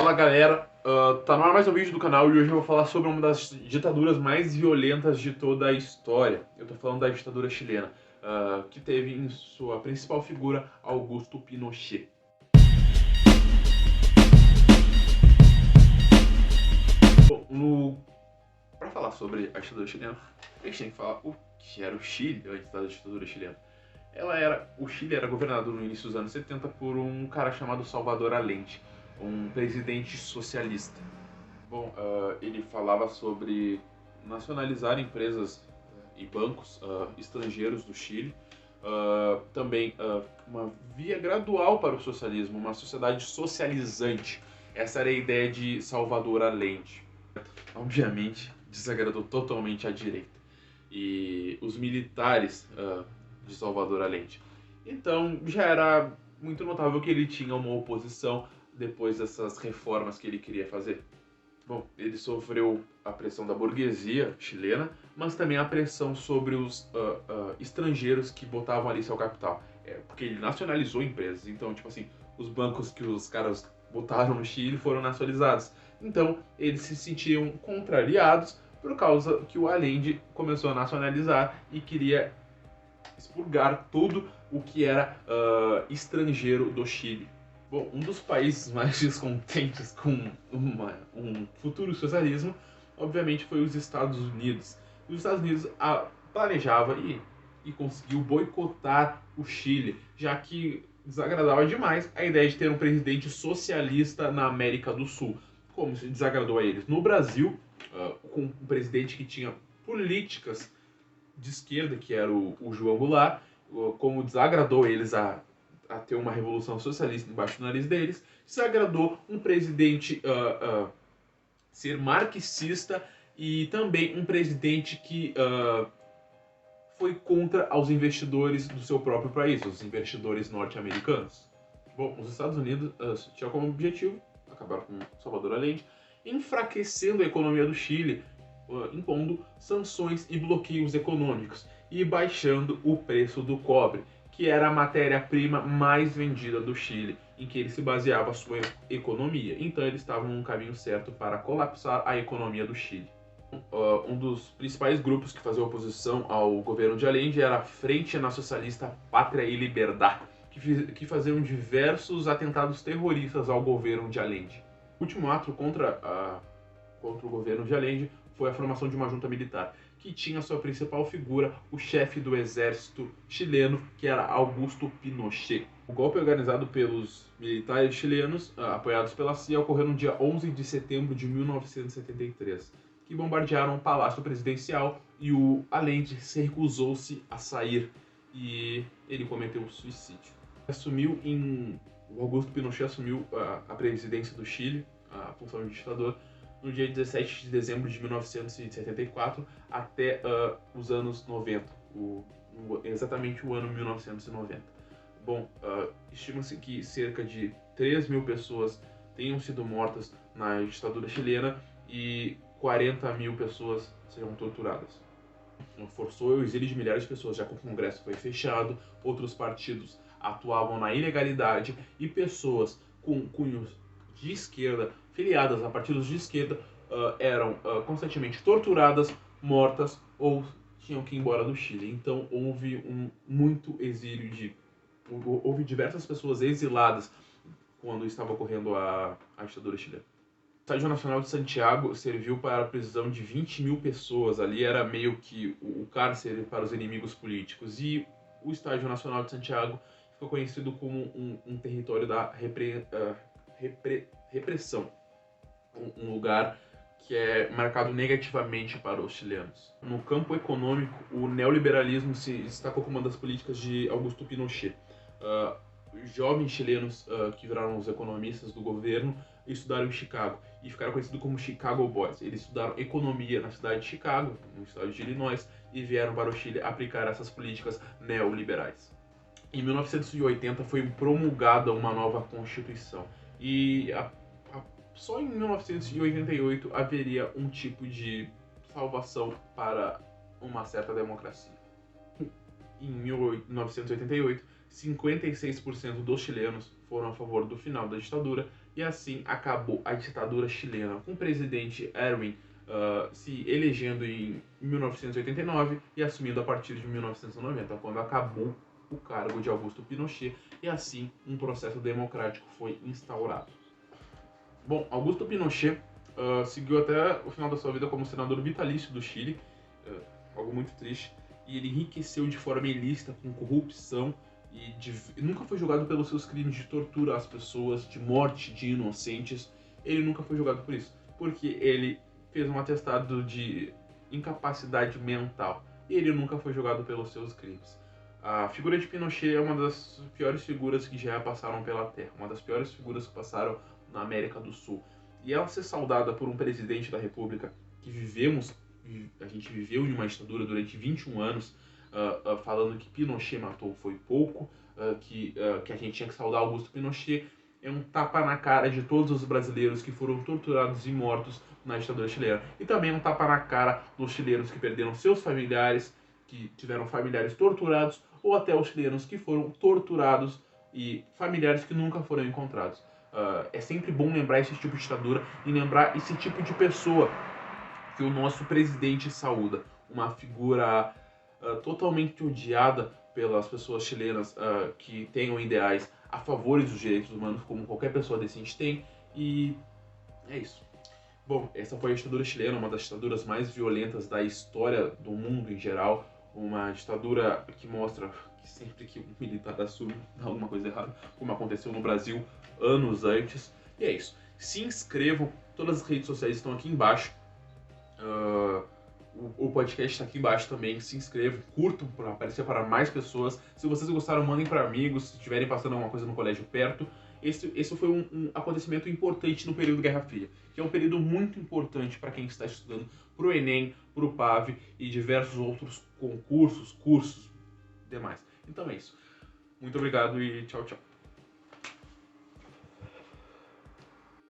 Fala galera, tá no ar mais um vídeo do canal e hoje eu vou falar sobre uma das ditaduras mais violentas de toda a história. Eu tô falando da ditadura chilena, que teve em sua principal figura Augusto Pinochet. Bom, para falar sobre a ditadura chilena, a gente tem que falar o que era o Chile antes da ditadura chilena. O Chile era governado no início dos anos 70 por um cara chamado Salvador Allende, um presidente socialista. Bom, ele falava sobre nacionalizar empresas e bancos estrangeiros do Chile, também uma via gradual para o socialismo, uma sociedade socializante. Essa era a ideia de Salvador Allende. Obviamente, desagradou totalmente à direita e os militares de Salvador Allende. Então, já era muito notável que ele tinha uma oposição depois dessas reformas que ele queria fazer. Bom, ele sofreu a pressão da burguesia chilena, mas também a pressão sobre os estrangeiros que botavam ali seu capital. Porque ele nacionalizou empresas, então, tipo assim, os bancos que os caras botaram no Chile foram nacionalizados. Então, eles se sentiam contrariados por causa que o Allende começou a nacionalizar e queria expurgar tudo o que era estrangeiro do Chile. Bom, um dos países mais descontentes com um futuro socialismo, obviamente, foi os Estados Unidos. Os Estados Unidos planejava e conseguiu boicotar o Chile, já que desagradava demais a ideia de ter um presidente socialista na América do Sul. Como se desagradou a eles no Brasil, com um presidente que tinha políticas de esquerda, que era o João Goulart, como desagradou eles a ter uma revolução socialista embaixo do nariz deles, desagradou um presidente ser marxista e também um presidente que foi contra aos investidores do seu próprio país, os investidores norte-americanos. Bom, os Estados Unidos tinham como objetivo acabar com Salvador Allende, enfraquecendo a economia do Chile, impondo sanções e bloqueios econômicos e baixando o preço do cobre, que era a matéria-prima mais vendida do Chile, em que ele se baseava a sua economia. Então eles estavam no caminho certo para colapsar a economia do Chile. Um dos principais grupos que fazia oposição ao governo de Allende era a Frente Nacionalista Pátria e Liberdade, que faziam diversos atentados terroristas ao governo de Allende. O último ato contra o governo de Allende foi a formação de uma junta militar, que tinha sua principal figura o chefe do exército chileno, que era Augusto Pinochet. O golpe organizado pelos militares chilenos, apoiados pela CIA, ocorreu no dia 11 de setembro de 1973, que bombardearam o Palácio Presidencial e o Allende recusou-se a sair e ele cometeu suicídio. O Augusto Pinochet assumiu a presidência do Chile, a função de ditador, no dia 17 de dezembro de 1974 até os anos 90, exatamente o ano 1990. Bom, estima-se que cerca de 3 mil pessoas tenham sido mortas na ditadura chilena e 40 mil pessoas serão torturadas. Forçou o exílio de milhares de pessoas, já que o Congresso foi fechado, outros partidos atuavam na ilegalidade e pessoas com cunhos de esquerda, filiadas a partidos de esquerda, eram constantemente torturadas, mortas ou tinham que ir embora do Chile. Então houve muito exílio houve diversas pessoas exiladas quando estava ocorrendo a ditadura chilena. O Estádio Nacional de Santiago serviu para a prisão de 20 mil pessoas. Ali era meio que o cárcere para os inimigos políticos. E o Estádio Nacional de Santiago ficou conhecido como um território da repressão. Um lugar que é marcado negativamente para os chilenos. No campo econômico, o neoliberalismo se destacou como uma das políticas de Augusto Pinochet. Jovens chilenos que viraram os economistas do governo estudaram em Chicago e ficaram conhecidos como Chicago Boys. Eles estudaram economia na cidade de Chicago, no estado de Illinois, e vieram para o Chile aplicar essas políticas neoliberais. Em 1980 foi promulgada uma nova Constituição e só em 1988 haveria um tipo de salvação para uma certa democracia. Em 1988, 56% dos chilenos foram a favor do final da ditadura, e assim acabou a ditadura chilena, com o presidente Erwin se elegendo em 1989 e assumindo a partir de 1990, quando acabou o cargo de Augusto Pinochet, e assim um processo democrático foi instaurado. Bom, Augusto Pinochet seguiu até o final da sua vida como senador vitalício do Chile, algo muito triste, e ele enriqueceu de forma ilícita, com corrupção, e nunca foi julgado pelos seus crimes de tortura às pessoas, de morte de inocentes. Ele nunca foi julgado por isso, porque ele fez um atestado de incapacidade mental, e ele nunca foi julgado pelos seus crimes. A figura de Pinochet é uma das piores figuras que já passaram pela Terra, uma das piores figuras que passaram na América do Sul. E ela ser saudada por um presidente da República que a gente viveu em uma ditadura durante 21 anos, falando que Pinochet matou foi pouco, que a gente tinha que saudar Augusto Pinochet, é um tapa na cara de todos os brasileiros que foram torturados e mortos na ditadura chilena. E também um tapa na cara dos chilenos que perderam seus familiares, que tiveram familiares torturados, ou até os chilenos que foram torturados e familiares que nunca foram encontrados. É sempre bom lembrar esse tipo de ditadura e lembrar esse tipo de pessoa que o nosso presidente saúda. Uma figura totalmente odiada pelas pessoas chilenas que tenham ideais a favor dos direitos humanos, como qualquer pessoa decente tem, e é isso. Bom, essa foi a ditadura chilena, uma das ditaduras mais violentas da história do mundo em geral, uma ditadura que mostra que sempre que um militar assume dá alguma coisa errada, como aconteceu no Brasil anos antes, e é isso. Se inscrevam, todas as redes sociais estão aqui embaixo, o podcast está aqui embaixo também, se inscrevam, curtam para aparecer para mais pessoas. Se vocês gostaram, mandem para amigos, se estiverem passando alguma coisa no colégio perto. Esse foi um acontecimento importante no período Guerra Fria, que é um período muito importante para quem está estudando para o Enem, para o PAV e diversos outros concursos, cursos, demais. Então é isso. Muito obrigado e tchau, tchau.